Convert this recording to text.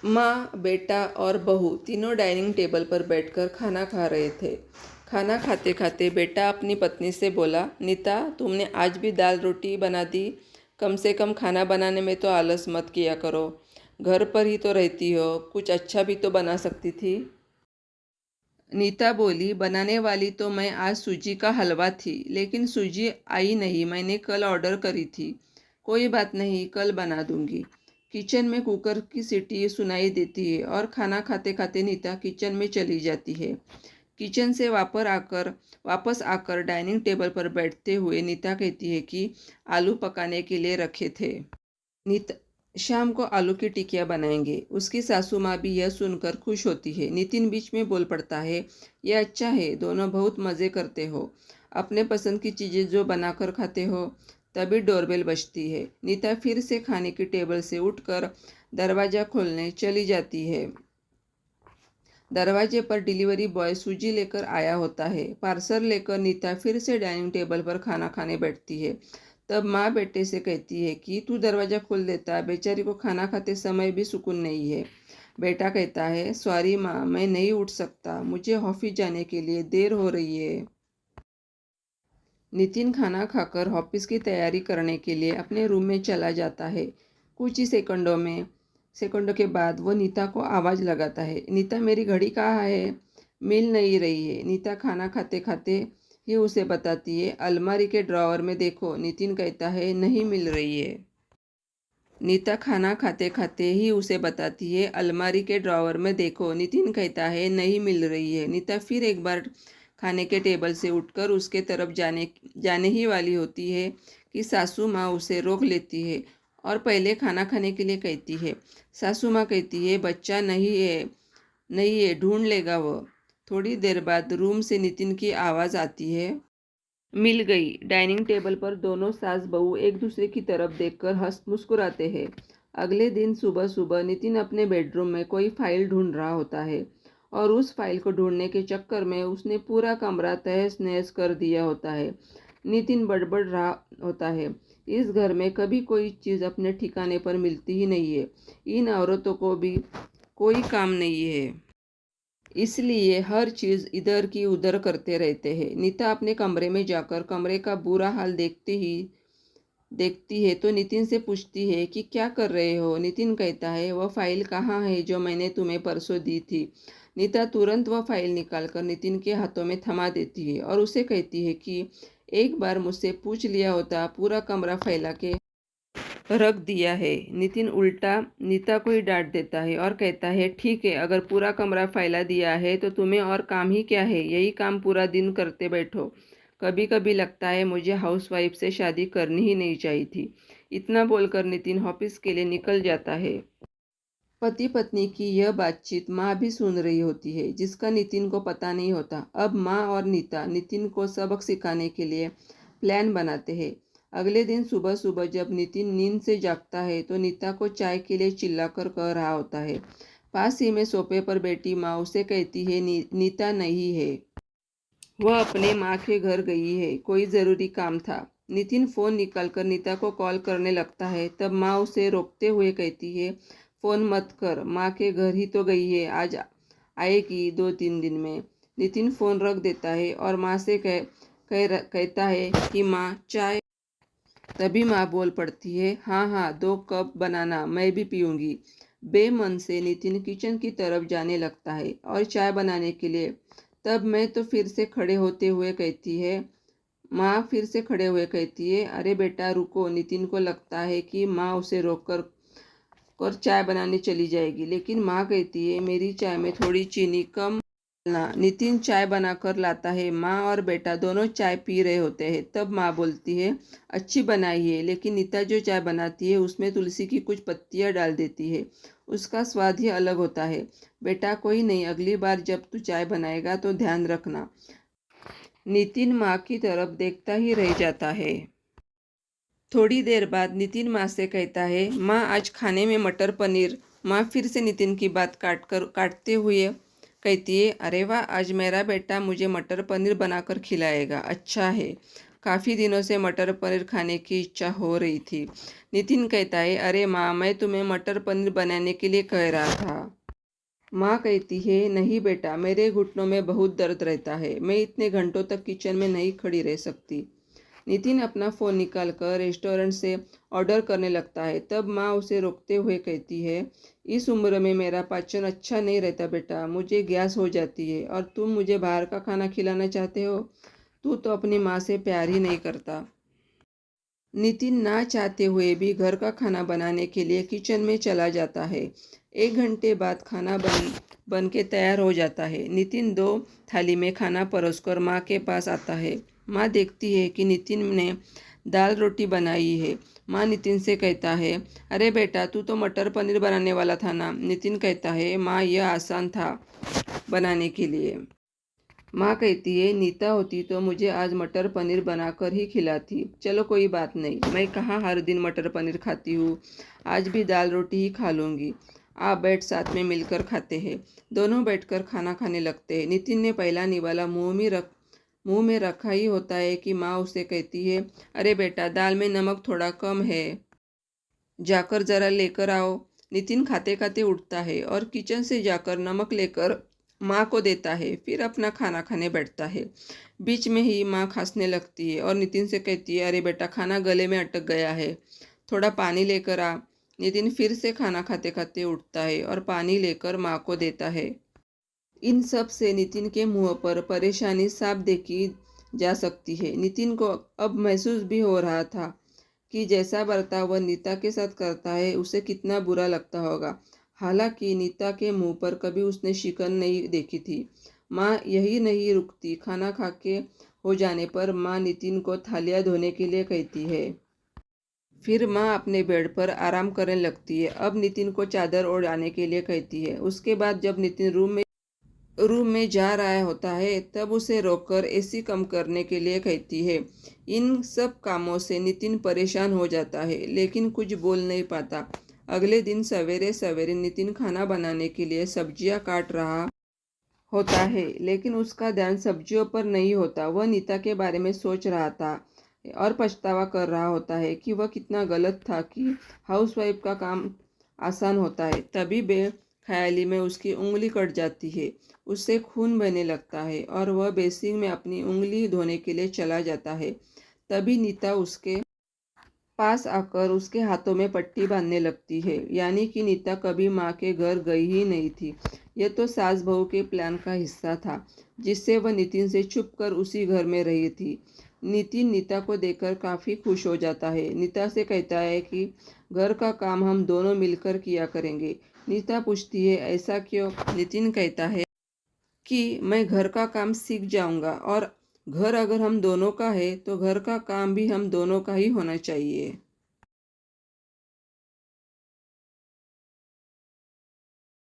माँ, बेटा और बहू तीनों डाइनिंग टेबल पर बैठकर खाना खा रहे थे। खाना खाते खाते बेटा अपनी पत्नी से बोला, नीता, तुमने आज भी दाल रोटी बना दी। कम से कम खाना बनाने में तो आलस मत किया करो। घर पर ही तो रहती हो, कुछ अच्छा भी तो बना सकती थी। नीता बोली, बनाने वाली तो मैं आज सूजी का हलवा थी, लेकिन सूजी आई नहीं। मैंने कल ऑर्डर करी थी। कोई बात नहीं, कल बना दूंगी। किचन में कुकर की सीटी सुनाई देती है और खाना खाते खाते नीता किचन में चली जाती है। किचन से वापस आकर डाइनिंग टेबल पर बैठते हुए नीता कहती है कि आलू पकाने के लिए रखे थे। नीता शाम को आलू की टिकिया बनाएंगे। उसकी सासू माँ भी यह सुनकर खुश होती है। नितिन बीच में बोल पड़ता है, यह अच्छा है, दोनों बहुत मज़े करते हो। अपने पसंद की चीज़ें जो बनाकर खाते हो। तभी डोरबेल बजती है। नीता फिर से खाने की टेबल से उठकर दरवाज़ा खोलने चली जाती है। दरवाजे पर डिलीवरी बॉय सूजी लेकर आया होता है। पार्सल लेकर नीता फिर से डाइनिंग टेबल पर खाना खाने बैठती है। तब माँ बेटे से कहती है कि तू दरवाज़ा खोल देता, बेचारी को खाना खाते समय भी सुकून नहीं है। बेटा कहता है, सॉरी माँ, मैं नहीं उठ सकता, मुझे ऑफिस जाने के लिए देर हो रही है। नितिन खाना खाकर ऑफिस की तैयारी करने के लिए अपने रूम में चला जाता है। कुछ ही सेकंडों के बाद वो नीता को आवाज़ लगाता है, नीता, मेरी घड़ी कहाँ है? मिल नहीं रही है। नीता खाना खाते खाते ही उसे बताती है, अलमारी के ड्रॉवर में देखो। नितिन कहता है, नहीं मिल रही है। नीता खाना खाते खाते ही उसे बताती है, अलमारी के ड्रॉवर में देखो। नितिन कहता है, नहीं मिल रही है। नीता फिर एक बार खाने के टेबल से उठकर उसके तरफ जाने ही वाली होती है कि सासू माँ उसे रोक लेती है और पहले खाना खाने के लिए कहती है। सासू माँ कहती है, बच्चा नहीं है, ढूंढ लेगा वो। थोड़ी देर बाद रूम से नितिन की आवाज़ आती है, मिल गई। डाइनिंग टेबल पर दोनों सास बहू एक दूसरे की तरफ देखकर हंस मुस्कुराते हैं। अगले दिन सुबह सुबह नितिन अपने बेडरूम में कोई फाइल ढूंढ रहा होता है और उस फाइल को ढूंढने के चक्कर में उसने पूरा कमरा तहस नहस कर दिया होता है। नितिन बड़बड़ रहा होता है, इस घर में कभी कोई चीज़ अपने ठिकाने पर मिलती ही नहीं है। इन औरतों को भी कोई काम नहीं है, इसलिए हर चीज़ इधर की उधर करते रहते हैं। नीता अपने कमरे में जाकर कमरे का बुरा हाल देखती है तो नितिन से पूछती है कि क्या कर रहे हो। नितिन कहता है, वह फाइल कहाँ है जो मैंने तुम्हें परसों दी थी। नीता तुरंत वह फाइल निकालकर नितिन के हाथों में थमा देती है और उसे कहती है कि एक बार मुझसे पूछ लिया होता, पूरा कमरा फैला के रख दिया है। नितिन उल्टा नीता को ही डांट देता है और कहता है, ठीक है, अगर पूरा कमरा फैला दिया है तो तुम्हें और काम ही क्या है, यही काम पूरा दिन करते बैठो। कभी कभी लगता है मुझे हाउसवाइफ से शादी करनी ही नहीं चाहिए थी। इतना बोलकर नितिन ऑफिस के लिए निकल जाता है। पति पत्नी की यह बातचीत माँ भी सुन रही होती है, जिसका नितिन को पता नहीं होता। अब माँ और नीता नितिन को सबक सिखाने के लिए प्लान बनाते हैं। अगले दिन सुबह सुबह जब नितिन नींद से जागता है तो नीता को चाय के लिए चिल्लाकर कह रहा होता है। पास ही में सोफे पर बैठी माँ उसे कहती है, नीता नहीं है, वह अपने माँ के घर गई है, कोई ज़रूरी काम था। नितिन फ़ोन निकालकर नीता को कॉल करने लगता है। तब माँ उसे रोकते हुए कहती है, फ़ोन मत कर, माँ के घर ही तो गई है, आज आएगी 2-3 दिन में। नितिन फ़ोन रख देता है और माँ से कहता है कि माँ चाय। तभी माँ बोल पड़ती है, हाँ हाँ, 2 कप बनाना, मैं भी पीऊँगी। बेमन से नितिन किचन की तरफ जाने लगता है और चाय बनाने के लिए। तब मैं तो फिर से खड़े होते हुए कहती है, माँ फिर से खड़े हुए कहती है, अरे बेटा रुको। नितिन को लगता है कि माँ उसे रोक कर चाय बनाने चली जाएगी, लेकिन माँ कहती है, मेरी चाय में थोड़ी चीनी कम ना। नितिन चाय बनाकर लाता है। माँ और बेटा दोनों चाय पी रहे होते हैं। तब माँ बोलती है, अच्छी बनाई है, लेकिन नीता जो चाय बनाती है उसमें तुलसी की कुछ पत्तियाँ डाल देती है, उसका स्वाद ही अलग होता है। बेटा कोई नहीं, अगली बार जब तू चाय बनाएगा तो ध्यान रखना। नितिन माँ की तरफ देखता ही रह जाता है। थोड़ी देर बाद नितिन माँ से कहता है, माँ आज खाने में मटर पनीर। माँ फिर से नितिन की बात काटते हुए कहती है, अरे वाह, आज मेरा बेटा मुझे मटर पनीर बनाकर खिलाएगा, अच्छा है। काफ़ी दिनों से मटर पनीर खाने की इच्छा हो रही थी। नितिन कहता है, अरे माँ, मैं तुम्हें मटर पनीर बनाने के लिए कह रहा था। माँ कहती है, नहीं बेटा, मेरे घुटनों में बहुत दर्द रहता है, मैं इतने घंटों तक किचन में नहीं खड़ी रह सकती। नितिन अपना फ़ोन निकालकर रेस्टोरेंट से ऑर्डर करने लगता है। तब माँ उसे रोकते हुए कहती है, इस उम्र में मेरा पाचन अच्छा नहीं रहता बेटा, मुझे गैस हो जाती है और तुम मुझे बाहर का खाना खिलाना चाहते हो? तू तो अपनी माँ से प्यार ही नहीं करता। नितिन ना चाहते हुए भी घर का खाना बनाने के लिए किचन में चला जाता है। 1 घंटे बाद खाना बन के तैयार हो जाता है। नितिन 2 थाली में खाना परोसकर माँ के पास आता है। माँ देखती है कि नितिन ने दाल रोटी बनाई है। माँ नितिन से कहता है, अरे बेटा, तू तो मटर पनीर बनाने वाला था ना? नितिन कहता है, माँ, यह आसान था बनाने के लिए। माँ कहती है, नीता होती तो मुझे आज मटर पनीर बनाकर ही खिलाती। चलो कोई बात नहीं, मैं कहाँ हर दिन मटर पनीर खाती हूँ, आज भी दाल रोटी ही खा लूँगी। आप बैठ साथ में मिलकर खाते हैं। दोनों बैठकर खाना खाने लगते हैं। नितिन ने पहला निवाला मुंह में रखा ही होता है कि माँ उसे कहती है, अरे बेटा, दाल में नमक थोड़ा कम है, जाकर ज़रा लेकर आओ। नितिन खाते खाते उठता है और किचन से जाकर नमक लेकर माँ को देता है, फिर अपना खाना खाने बैठता है। बीच में ही माँ खांसने लगती है और नितिन से कहती है, अरे बेटा, खाना गले में अटक गया है, थोड़ा पानी लेकर आ। नितिन फिर से खाना खाते खाते उठता है और पानी लेकर माँ को देता है। इन सब से नितिन के मुंह पर परेशानी साफ देखी जा सकती है। नितिन को अब महसूस भी हो रहा था कि जैसा बर्ताव वह नीता के साथ करता है, उसे कितना बुरा लगता होगा। हालांकि नीता के मुंह पर कभी उसने शिकन नहीं देखी थी। माँ यही नहीं रुकती। खाना खा के हो जाने पर माँ नितिन को थालियाँ धोने के लिए कहती है। फिर माँ अपने बेड पर आराम करने लगती है। अब नितिन को चादर ओढ़ाने के लिए कहती है। उसके बाद जब नितिन रूम में जा रहा होता है, तब उसे रोककर एसी कम करने के लिए कहती है। इन सब कामों से नितिन परेशान हो जाता है, लेकिन कुछ बोल नहीं पाता। अगले दिन सवेरे सवेरे नितिन खाना बनाने के लिए सब्जियां काट रहा होता है, लेकिन उसका ध्यान सब्जियों पर नहीं होता। वह नीता के बारे में सोच रहा था और पछतावा कर रहा होता है कि वह कितना गलत था कि हाउसवाइफ का काम आसान होता है। तभी बेख्याली में उसकी उंगली कट जाती है। उससे खून बहने लगता है और वह बेसिन में अपनी उंगली धोने के लिए चला जाता है। तभी नीता उसके पास आकर उसके हाथों में पट्टी बांधने लगती है। यानी कि नीता कभी माँ के घर गई ही नहीं थी। यह तो सास बहू के प्लान का हिस्सा था, जिससे वह नितिन से छुपकर उसी घर में रही थी। नितिन नीता को देखकर काफ़ी खुश हो जाता है। नीता से कहता है कि घर का काम हम दोनों मिलकर किया करेंगे। नीता पूछती है, ऐसा क्यों? नितिन कहता है कि मैं घर का काम सीख जाऊंगा और घर अगर हम दोनों का है तो घर का काम भी हम दोनों का ही होना चाहिए।